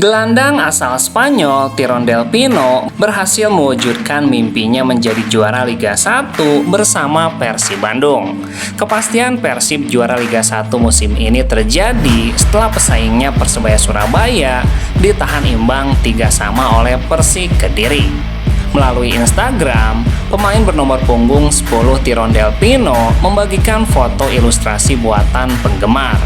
Gelandang asal Spanyol Tirone Del Pino berhasil mewujudkan mimpinya menjadi juara Liga 1 bersama Persib Bandung. Kepastian Persib juara Liga 1 musim ini terjadi setelah pesaingnya Persebaya Surabaya ditahan imbang 3-3 oleh Persik Kediri. Melalui Instagram, pemain bernomor punggung 10 Tirone Del Pino membagikan foto ilustrasi buatan penggemar.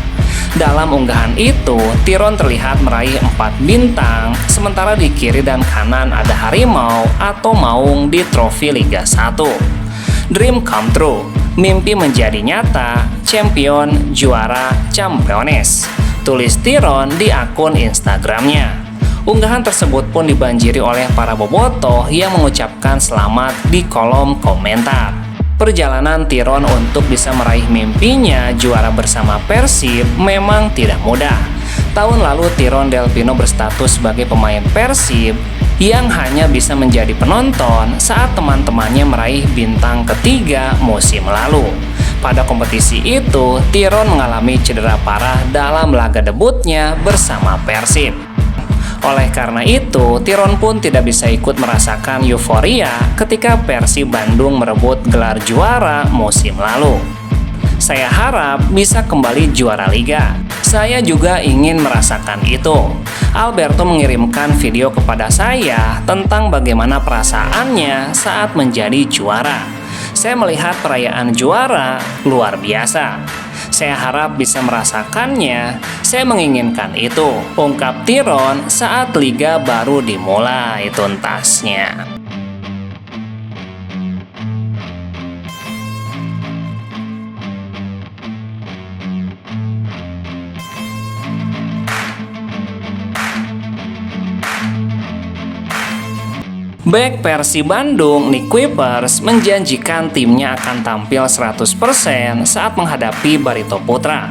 Dalam unggahan itu, Tirone terlihat meraih 4 bintang, sementara di kiri dan kanan ada harimau atau maung di trofi Liga 1. Dream come true, mimpi menjadi nyata, champion, juara, championes, tulis Tirone di akun Instagramnya. Unggahan tersebut pun dibanjiri oleh para bobotoh yang mengucapkan selamat di kolom komentar. Perjalanan Tirone untuk bisa meraih mimpinya juara bersama Persib memang tidak mudah. Tahun lalu Tirone Del Pino berstatus sebagai pemain Persib yang hanya bisa menjadi penonton saat teman-temannya meraih bintang ketiga musim lalu. Pada kompetisi itu, Tirone mengalami cedera parah dalam laga debutnya bersama Persib. Oleh karena itu, Tirone pun tidak bisa ikut merasakan euforia ketika Persib Bandung merebut gelar juara musim lalu. Saya harap bisa kembali juara liga. Saya juga ingin merasakan itu. Alberto mengirimkan video kepada saya tentang bagaimana perasaannya saat menjadi juara. Saya melihat perayaan juara luar biasa. Saya harap bisa merasakannya. Saya menginginkan itu, ungkap Tirone saat liga baru dimulai tuntasnya. Bek Persib Bandung, Nick Kuipers, menjanjikan timnya akan tampil 100% saat menghadapi Barito Putra.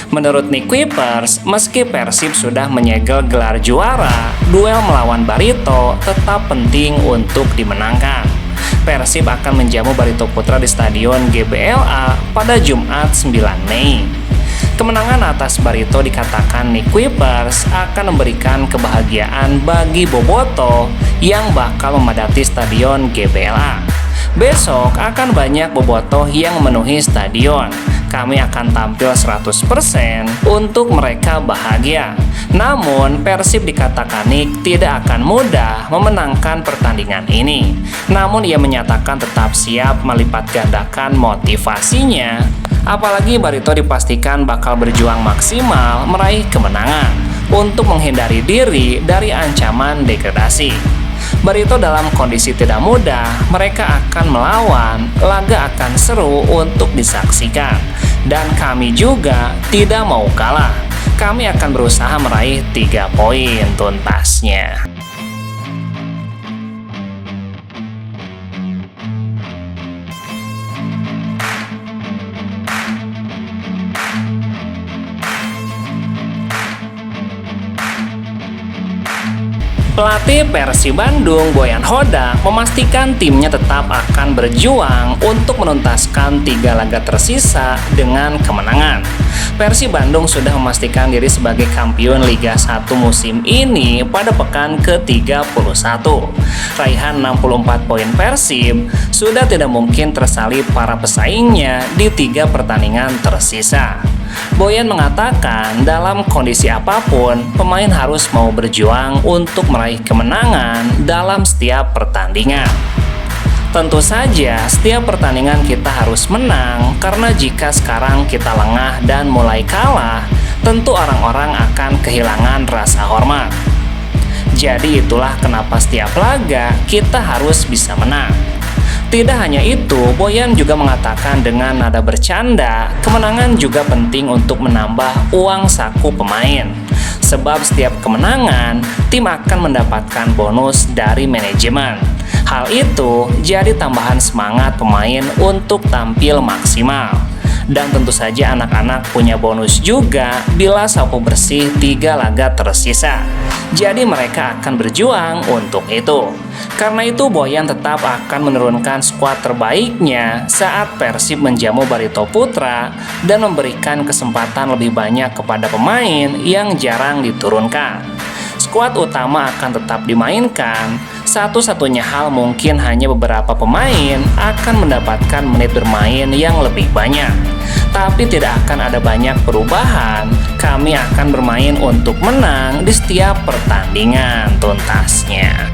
Menurut Nick Kuipers, meski Persib sudah menyegel gelar juara, duel melawan Barito tetap penting untuk dimenangkan. Persib akan menjamu Barito Putra di Stadion GBLA pada Jumat 9 Mei. Kemenangan atas Barito dikatakan Nick Kuipers akan memberikan kebahagiaan bagi bobotoh yang bakal memadati Stadion GBLA. Besok akan banyak bobotoh yang memenuhi stadion. Kami akan tampil 100% untuk mereka bahagia. Namun, Persib dikatakan Nick tidak akan mudah memenangkan pertandingan ini. Namun, ia menyatakan tetap siap melipat gandakan motivasinya. Apalagi Barito dipastikan bakal berjuang maksimal meraih kemenangan untuk menghindari diri dari ancaman degradasi. Barito dalam kondisi tidak mudah, mereka akan melawan, laga akan seru untuk disaksikan. Dan kami juga tidak mau kalah. Kami akan berusaha meraih 3 poin tuntasnya. Pelatih Persib Bandung, Boyan Hodak, memastikan timnya tetap akan berjuang untuk menuntaskan 3 laga tersisa dengan kemenangan. Persib Bandung sudah memastikan diri sebagai kampiun Liga 1 musim ini pada pekan ke-31. Raihan 64 poin Persib sudah tidak mungkin tersalip para pesaingnya di 3 pertandingan tersisa. Boyan mengatakan dalam kondisi apapun, pemain harus mau berjuang untuk meraih kemenangan dalam setiap pertandingan. Tentu saja, setiap pertandingan kita harus menang, karena jika sekarang kita lengah dan mulai kalah, tentu orang-orang akan kehilangan rasa hormat. Jadi itulah kenapa setiap laga kita harus bisa menang. Tidak hanya itu, Boyan juga mengatakan dengan nada bercanda, kemenangan juga penting untuk menambah uang saku pemain. Sebab setiap kemenangan, tim akan mendapatkan bonus dari manajemen. Hal itu jadi tambahan semangat pemain untuk tampil maksimal. Dan tentu saja anak-anak punya bonus juga bila sapu bersih 3 laga tersisa. Jadi mereka akan berjuang untuk itu. Karena itu Boyan tetap akan menurunkan skuad terbaiknya saat Persib menjamu Barito Putra dan memberikan kesempatan lebih banyak kepada pemain yang jarang diturunkan. skuad utama akan tetap dimainkan, satu-satunya hal mungkin hanya beberapa pemain akan mendapatkan menit bermain yang lebih banyak. Tapi tidak akan ada banyak perubahan, kami akan bermain untuk menang di setiap pertandingan tuntasnya.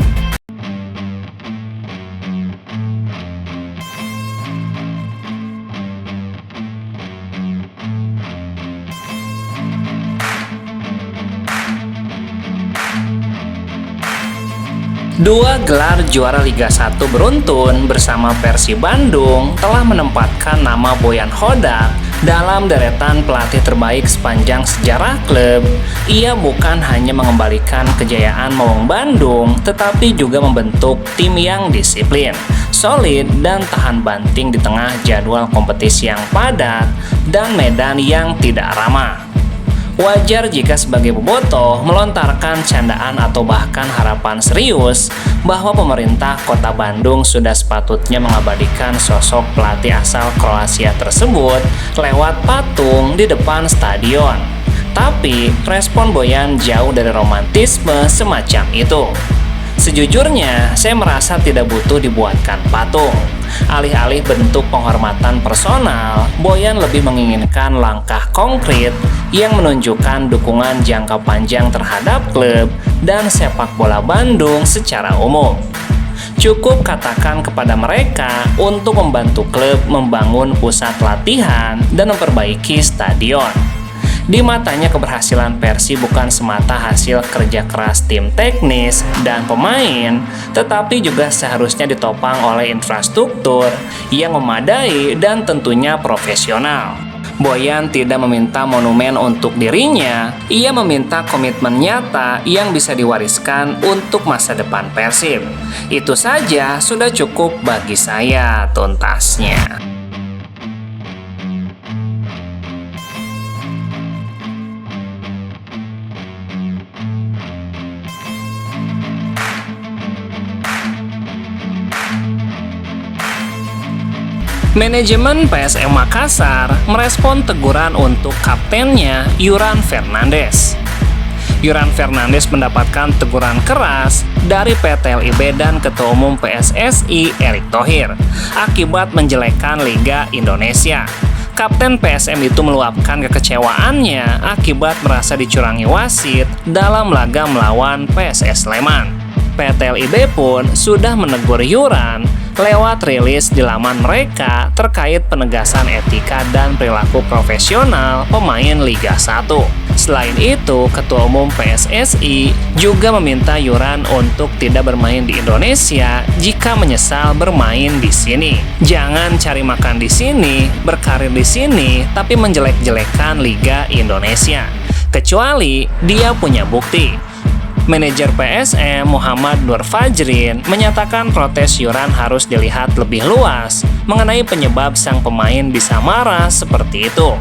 Dua gelar juara Liga 1 beruntun bersama Persib Bandung telah menempatkan nama Boyan Hodak dalam deretan pelatih terbaik sepanjang sejarah klub. Ia bukan hanya mengembalikan kejayaan Maung Bandung, tetapi juga membentuk tim yang disiplin, solid, dan tahan banting di tengah jadwal kompetisi yang padat dan medan yang tidak ramah. Wajar jika sebagai bobotoh melontarkan candaan atau bahkan harapan serius bahwa pemerintah Kota Bandung sudah sepatutnya mengabadikan sosok pelatih asal Kroasia tersebut lewat patung di depan stadion. Tapi respon Boyan jauh dari romantisme semacam itu. Sejujurnya, saya merasa tidak butuh dibuatkan patung. Alih-alih bentuk penghormatan personal, Boyan lebih menginginkan langkah konkret yang menunjukkan dukungan jangka panjang terhadap klub dan sepak bola Bandung secara umum. Cukup katakan kepada mereka untuk membantu klub membangun pusat latihan dan memperbaiki stadion. Di matanya keberhasilan Persib bukan semata hasil kerja keras tim teknis dan pemain, tetapi juga seharusnya ditopang oleh infrastruktur yang memadai dan tentunya profesional. Boyan tidak meminta monumen untuk dirinya, ia meminta komitmen nyata yang bisa diwariskan untuk masa depan Persib. Itu saja sudah cukup bagi saya tuntasnya. Manajemen PSM Makassar merespon teguran untuk kaptennya Yuran Fernandes. Yuran Fernandes mendapatkan teguran keras dari PT LIB dan Ketua Umum PSSI Erick Thohir akibat menjelekkan Liga Indonesia. Kapten PSM itu meluapkan kekecewaannya akibat merasa dicurangi wasit dalam laga melawan PSS Sleman. PT LIB pun sudah menegur Yuran lewat rilis di laman mereka terkait penegasan etika dan perilaku profesional pemain Liga 1. Selain itu, Ketua Umum PSSI juga meminta Yuran untuk tidak bermain di Indonesia jika menyesal bermain di sini. Jangan cari makan di sini, berkarir di sini, tapi menjelek-jelekan Liga Indonesia. Kecuali dia punya bukti. Manajer PSM Muhammad Nur Fajrin menyatakan protes Yuran harus dilihat lebih luas mengenai penyebab sang pemain bisa marah seperti itu.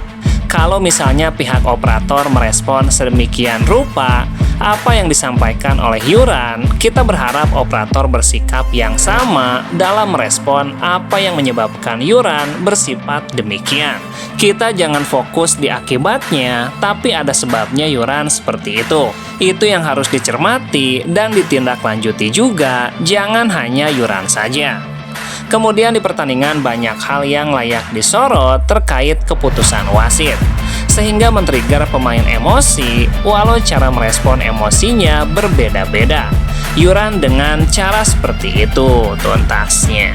Kalau misalnya pihak operator merespon sedemikian rupa apa yang disampaikan oleh Yuran, kita berharap operator bersikap yang sama dalam merespon apa yang menyebabkan Yuran bersifat demikian. Kita jangan fokus di akibatnya, tapi ada sebabnya Yuran seperti itu. Itu yang harus dicermati dan ditindaklanjuti juga, jangan hanya Yuran saja. Kemudian di pertandingan banyak hal yang layak disorot terkait keputusan wasit, sehingga men-trigger pemain emosi walau cara merespon emosinya berbeda-beda. Yuran dengan cara seperti itu tuntasnya.